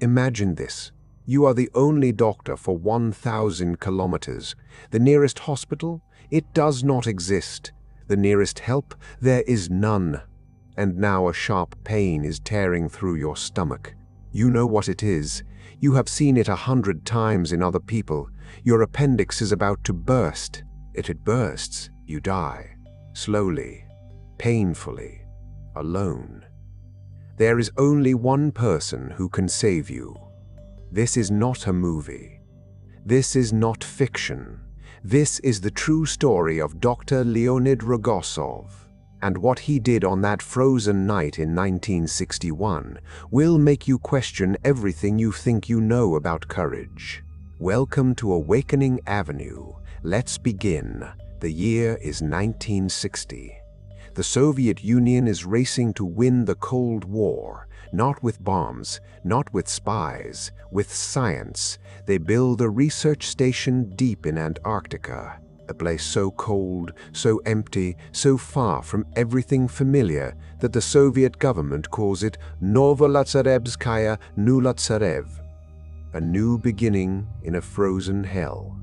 Imagine this. You are the only doctor for 1,000 kilometers. The nearest hospital? It does not exist. The nearest help? There is none. And now a sharp pain is tearing through your stomach. You know what it is. You have seen it 100 times in other people. Your appendix is about to burst. If it bursts, you die. Slowly, painfully, alone. There is only one person who can save you. This is not a movie. This is not fiction. This is the true story of Dr. Leonid Rogozov. And what he did on that frozen night in 1961 will make you question everything you think you know about courage. Welcome to Awakening Avenue. Let's begin. The year is 1960. The Soviet Union is racing to win the Cold War, not with bombs, not with spies, with science. They build a research station deep in Antarctica, a place so cold, so empty, so far from everything familiar that the Soviet government calls it Novolazarebskaya Nulatsarev, a new beginning in a frozen hell.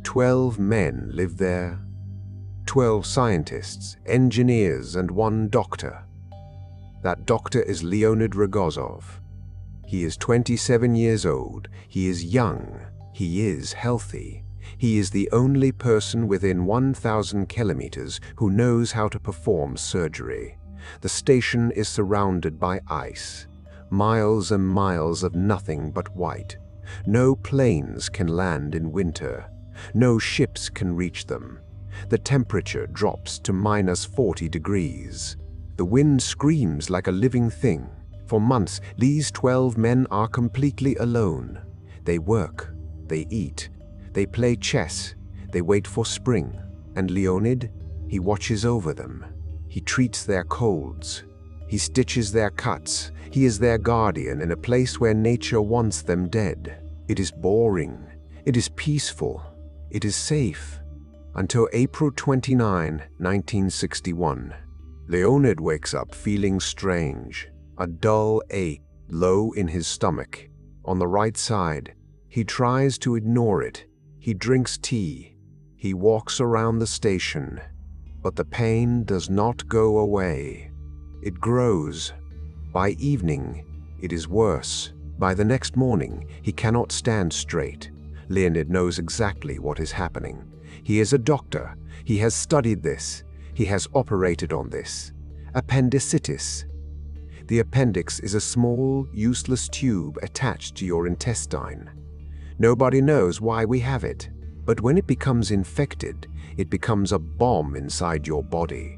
12 men live there, 12 scientists, engineers, and 1 doctor. That doctor is Leonid Rogozov. He is 27 years old. He is young. He is healthy. He is the only person within 1,000 kilometers who knows how to perform surgery. The station is surrounded by ice. Miles and miles of nothing but white. No planes can land in winter. No ships can reach them. The temperature drops to -40 degrees. The wind screams like a living thing. For months, these 12 men are completely alone. They work, they eat, they play chess, they wait for spring. And Leonid, he watches over them. He treats their colds. He stitches their cuts. He is their guardian in a place where nature wants them dead. It is boring. It is peaceful. It is safe. Until April 29, 1961. Leonid wakes up feeling strange. A dull ache low in his stomach. On the right side. He tries to ignore it. He drinks tea. He walks around the station. But the pain does not go away. It grows. By evening, it is worse. By the next morning, he cannot stand straight. Leonid knows exactly what is happening. He is a doctor. He has studied this. He has operated on this. Appendicitis. The appendix is a small, useless tube attached to your intestine. Nobody knows why we have it, but when it becomes infected, it becomes a bomb inside your body.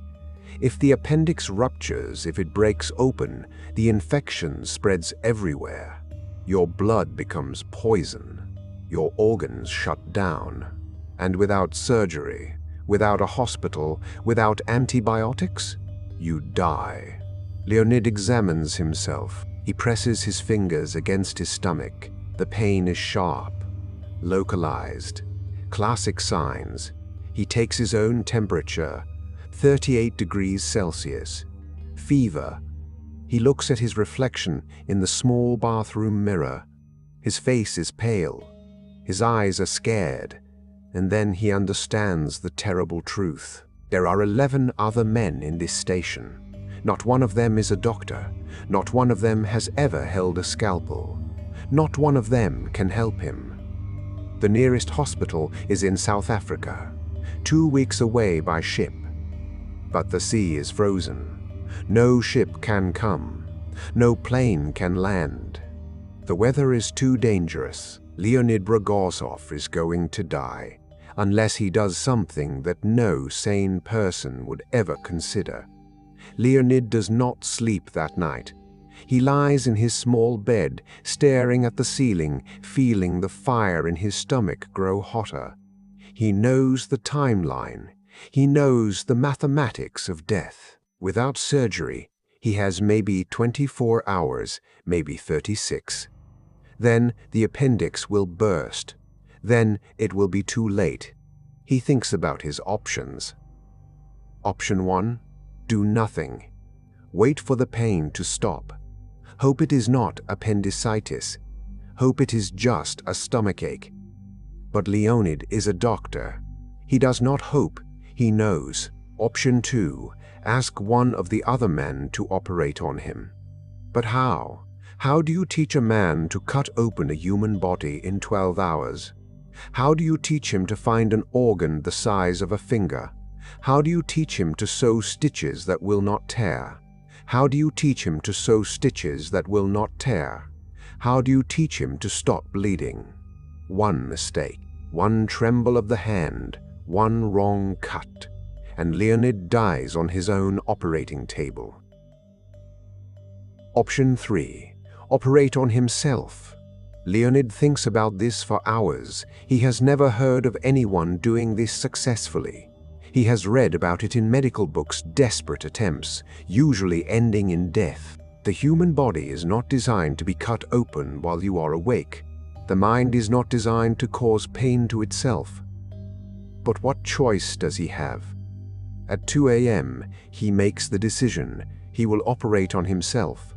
If the appendix ruptures, if it breaks open, the infection spreads everywhere. Your blood becomes poison. Your organs shut down. And without surgery, without a hospital, without antibiotics, you die. Leonid examines himself. He presses his fingers against his stomach. The pain is sharp, localized, classic signs. He takes his own temperature, 38 degrees Celsius. Fever. He looks at his reflection in the small bathroom mirror. His face is pale. His eyes are scared. And then he understands the terrible truth. There are 11 other men in this station. Not one of them is a doctor. Not one of them has ever held a scalpel. Not one of them can help him. The nearest hospital is in South Africa, 2 weeks away by ship. But the sea is frozen. No ship can come. No plane can land. The weather is too dangerous. Leonid Rogozov is going to die, unless he does something that no sane person would ever consider. Leonid does not sleep that night. He lies in his small bed, staring at the ceiling, feeling the fire in his stomach grow hotter. He knows the timeline. He knows the mathematics of death. Without surgery, he has maybe 24 hours, maybe 36. Then the appendix will burst. Then it will be too late. He thinks about his options. Option 1, do nothing. Wait for the pain to stop. Hope it is not appendicitis. Hope it is just a stomachache. But Leonid is a doctor. He does not hope, he knows. Option 2. Ask one of the other men to operate on him. But how? How do you teach a man to cut open a human body in 12 hours? How do you teach him to find an organ the size of a finger? How do you teach him to sew stitches that will not tear? How do you teach him to sew stitches that will not tear? How do you teach him to stop bleeding? One mistake, one tremble of the hand, one wrong cut, and Leonid dies on his own operating table. Option 3. Operate on himself. Leonid thinks about this for hours. He has never heard of anyone doing this successfully. He has read about it in medical books, desperate attempts, usually ending in death. The human body is not designed to be cut open while you are awake. The mind is not designed to cause pain to itself. But what choice does he have? At 2 a.m., he makes the decision. He will operate on himself.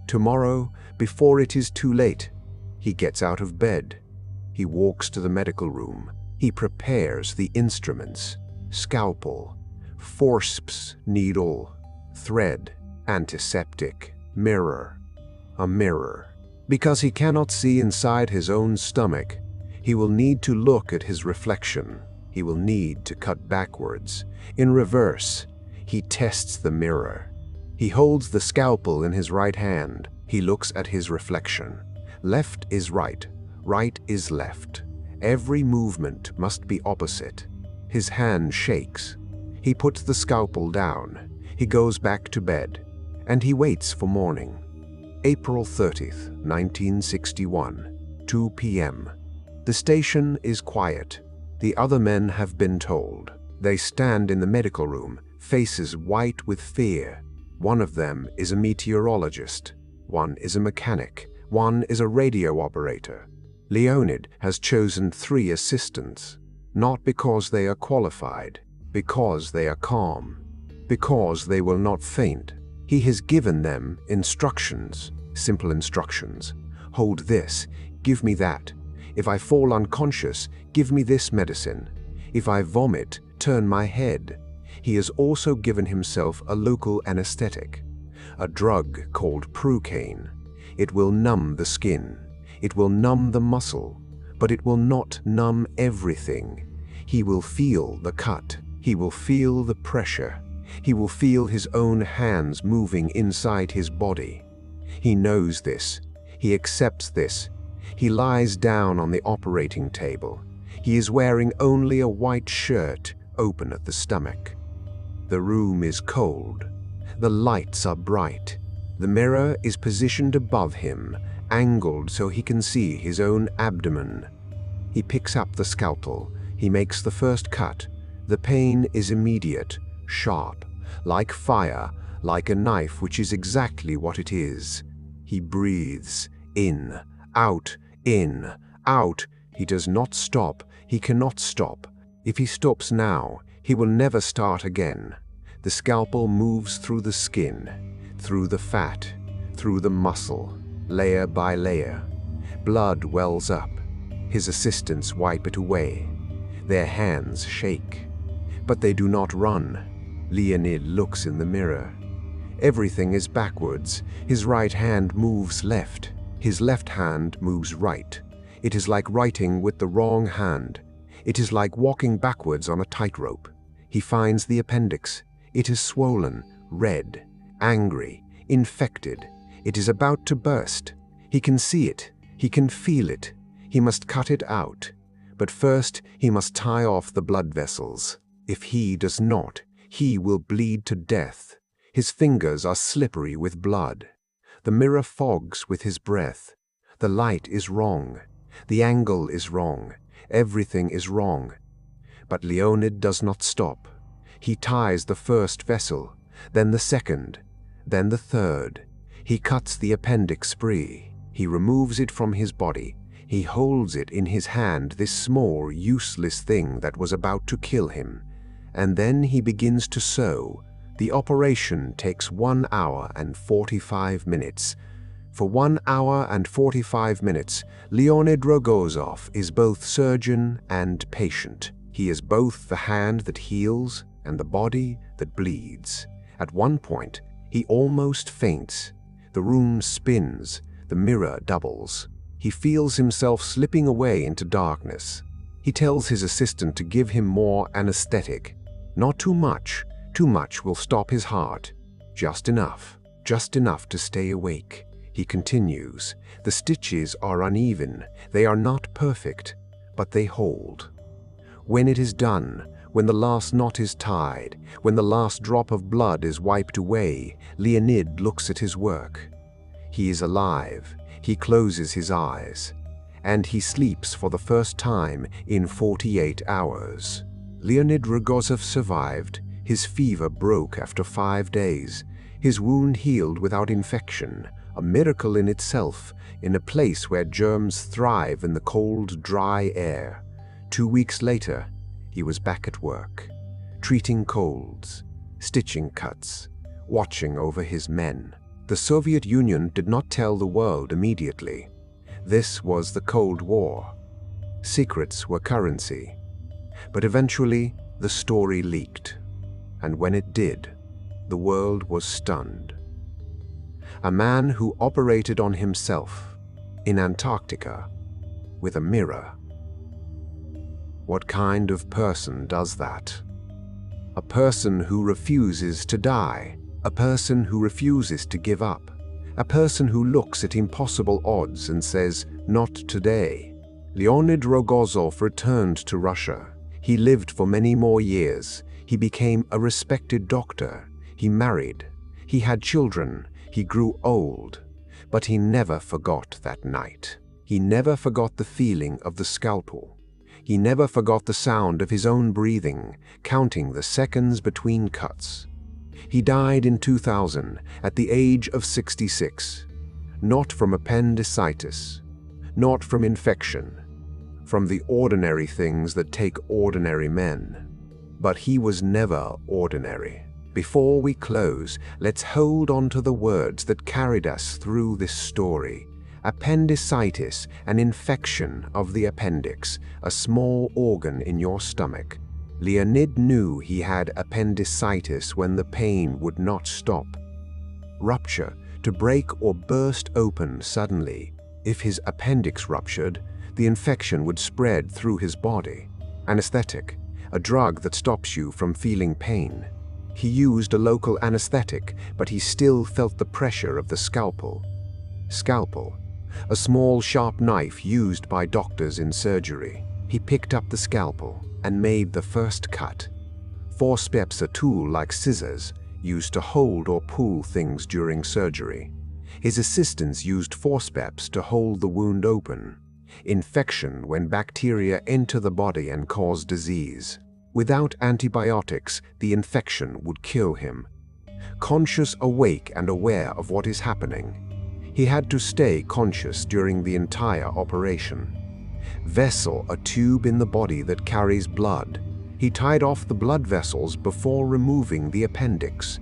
Tomorrow, before it is too late, he gets out of bed. He walks to the medical room. He prepares the instruments: scalpel, forceps, needle, thread, antiseptic, mirror. A mirror. Because he cannot see inside his own stomach, he will need to look at his reflection. He will need to cut backwards. In reverse, he tests the mirror. He holds the scalpel in his right hand. He looks at his reflection. Left is right, right is left. Every movement must be opposite. His hand shakes. He puts the scalpel down. He goes back to bed, and he waits for morning. April 30th, 1961, 2 p.m. The station is quiet. The other men have been told. They stand in the medical room, faces white with fear. One of them is a meteorologist. One is a mechanic. One is a radio operator. Leonid has chosen 3 assistants, not because they are qualified, because they are calm, because they will not faint. He has given them instructions, simple instructions. Hold this, give me that. If I fall unconscious, give me this medicine. If I vomit, turn my head. He has also given himself a local anesthetic, a drug called Procaine. It will numb the skin. It will numb the muscle, but it will not numb everything. He will feel the cut. He will feel the pressure. He will feel his own hands moving inside his body. He knows this. He accepts this. He lies down on the operating table. He is wearing only a white shirt, open at the stomach. The room is cold. The lights are bright. The mirror is positioned above him, angled so he can see his own abdomen. He picks up the scalpel. He makes the first cut. The pain is immediate, sharp, like fire, like a knife, which is exactly what it is. He breathes, in, out, in, out. He does not stop. He cannot stop. If he stops now, he will never start again. The scalpel moves through the skin, through the fat, through the muscle, layer by layer. Blood wells up. His assistants wipe it away. Their hands shake. But they do not run. Leonid looks in the mirror. Everything is backwards. His right hand moves left. His left hand moves right. It is like writing with the wrong hand. It is like walking backwards on a tightrope. He finds the appendix. It is swollen, red, angry, infected. It is about to burst. He can see it. He can feel it. He must cut it out. But first, he must tie off the blood vessels. If he does not, he will bleed to death. His fingers are slippery with blood. The mirror fogs with his breath. The light is wrong. The angle is wrong. Everything is wrong. But Leonid does not stop. He ties the first vessel, then the second, then the third. He cuts the appendix free. He removes it from his body. He holds it in his hand, this small, useless thing that was about to kill him. And then he begins to sew. The operation takes 1 hour and 45 minutes. For 1 hour and 45 minutes, Leonid Rogozov is both surgeon and patient. He is both the hand that heals and the body that bleeds. At one point, he almost faints. The room spins, the mirror doubles. He feels himself slipping away into darkness. He tells his assistant to give him more anesthetic. Not too much. Too much will stop his heart. Just enough to stay awake. He continues. The stitches are uneven. They are not perfect, but they hold. When it is done, when the last knot is tied, when the last drop of blood is wiped away, Leonid looks at his work. He is alive. He closes his eyes. And he sleeps for the first time in 48 hours. Leonid Rogozov survived. His fever broke after 5 days. His wound healed without infection, a miracle in itself, in a place where germs thrive in the cold, dry air. 2 weeks later, he was back at work, treating colds, stitching cuts, watching over his men. The Soviet Union did not tell the world immediately. This was the Cold War. Secrets were currency. But eventually, the story leaked. And when it did, the world was stunned. A man who operated on himself in Antarctica with a mirror. What kind of person does that? A person who refuses to die. A person who refuses to give up. A person who looks at impossible odds and says, "Not today." Leonid Rogozov returned to Russia. He lived for many more years. He became a respected doctor. He married. He had children. He grew old. But he never forgot that night. He never forgot the feeling of the scalpel. He never forgot the sound of his own breathing, counting the seconds between cuts. He died in 2000 at the age of 66. Not from appendicitis. Not from infection. From the ordinary things that take ordinary men. But he was never ordinary. Before we close, let's hold on to the words that carried us through this story. Appendicitis, an infection of the appendix, a small organ in your stomach. Leonid knew he had appendicitis when the pain would not stop. Rupture, to break or burst open suddenly. If his appendix ruptured, the infection would spread through his body. Anesthetic, a drug that stops you from feeling pain. He used a local anesthetic, but he still felt the pressure of the scalpel. Scalpel, a small sharp knife used by doctors in surgery. He picked up the scalpel and made the first cut. Forceps, a tool like scissors, used to hold or pull things during surgery. His assistants used forceps to hold the wound open. Infection when bacteria enter the body and cause disease. Without antibiotics, the infection would kill him. Conscious, awake, and aware of what is happening. He had to stay conscious during the entire operation. Vessel, a tube in the body that carries blood. He tied off the blood vessels before removing the appendix.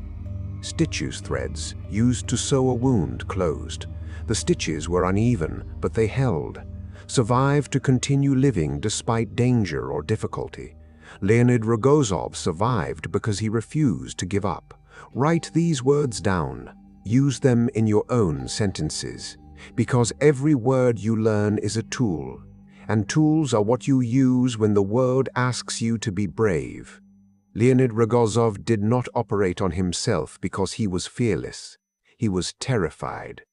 Stitches threads, used to sew a wound, closed. The stitches were uneven, but they held. Survived to continue living despite danger or difficulty. Leonid Rogozov survived because he refused to give up. Write these words down. Use them in your own sentences. Because every word you learn is a tool. And tools are what you use when the world asks you to be brave. Leonid Rogozov did not operate on himself because he was fearless. He was terrified.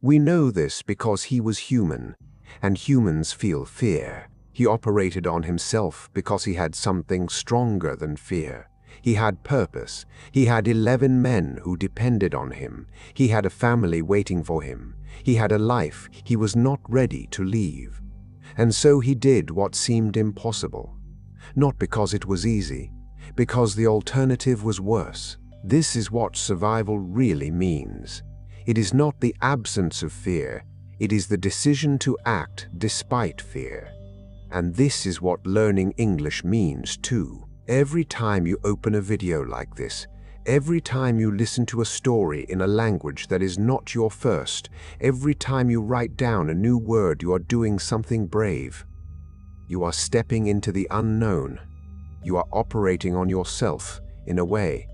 We know this because he was human, and humans feel fear. He operated on himself because he had something stronger than fear. He had purpose. He had 11 men who depended on him. He had a family waiting for him. He had a life he was not ready to leave. And so he did what seemed impossible. Not because it was easy, because the alternative was worse. This is what survival really means. It is not the absence of fear. It is the decision to act despite fear. And this is what learning English means too. Every time you open a video like this, Every time you listen to a story in a language that is not your first, every time you write down a new word, you are doing something brave. You are stepping into the unknown. You are operating on yourself, in a way,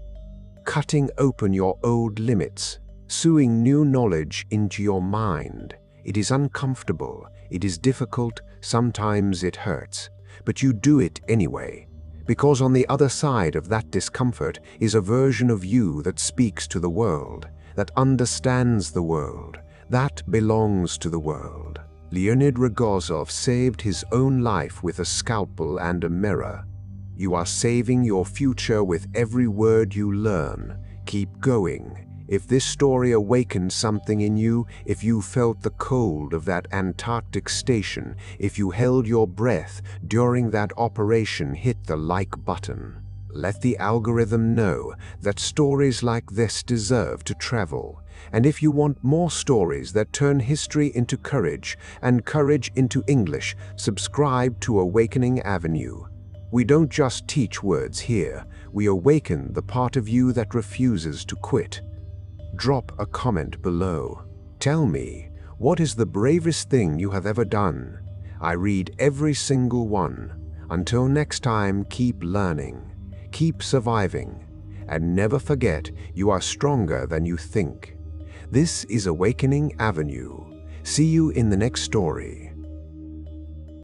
cutting open your old limits, sewing new knowledge into your mind. It is uncomfortable, it is difficult, sometimes it hurts, but you do it anyway. Because on the other side of that discomfort is a version of you that speaks to the world, that understands the world, that belongs to the world. Leonid Rogozov saved his own life with a scalpel and a mirror. You are saving your future with every word you learn. Keep going. If this story awakened something in you, if you felt the cold of that Antarctic station, if you held your breath during that operation, hit the like button. Let the algorithm know that stories like this deserve to travel. And if you want more stories that turn history into courage and courage into English, subscribe to Awakening Avenue. We don't just teach words here, we awaken the part of you that refuses to quit. Drop a comment below. Tell me, what is the bravest thing you have ever done? I read every single one. Until next time, keep learning, keep surviving, and never forget you are stronger than you think. This is Awakening Avenue. See you in the next story.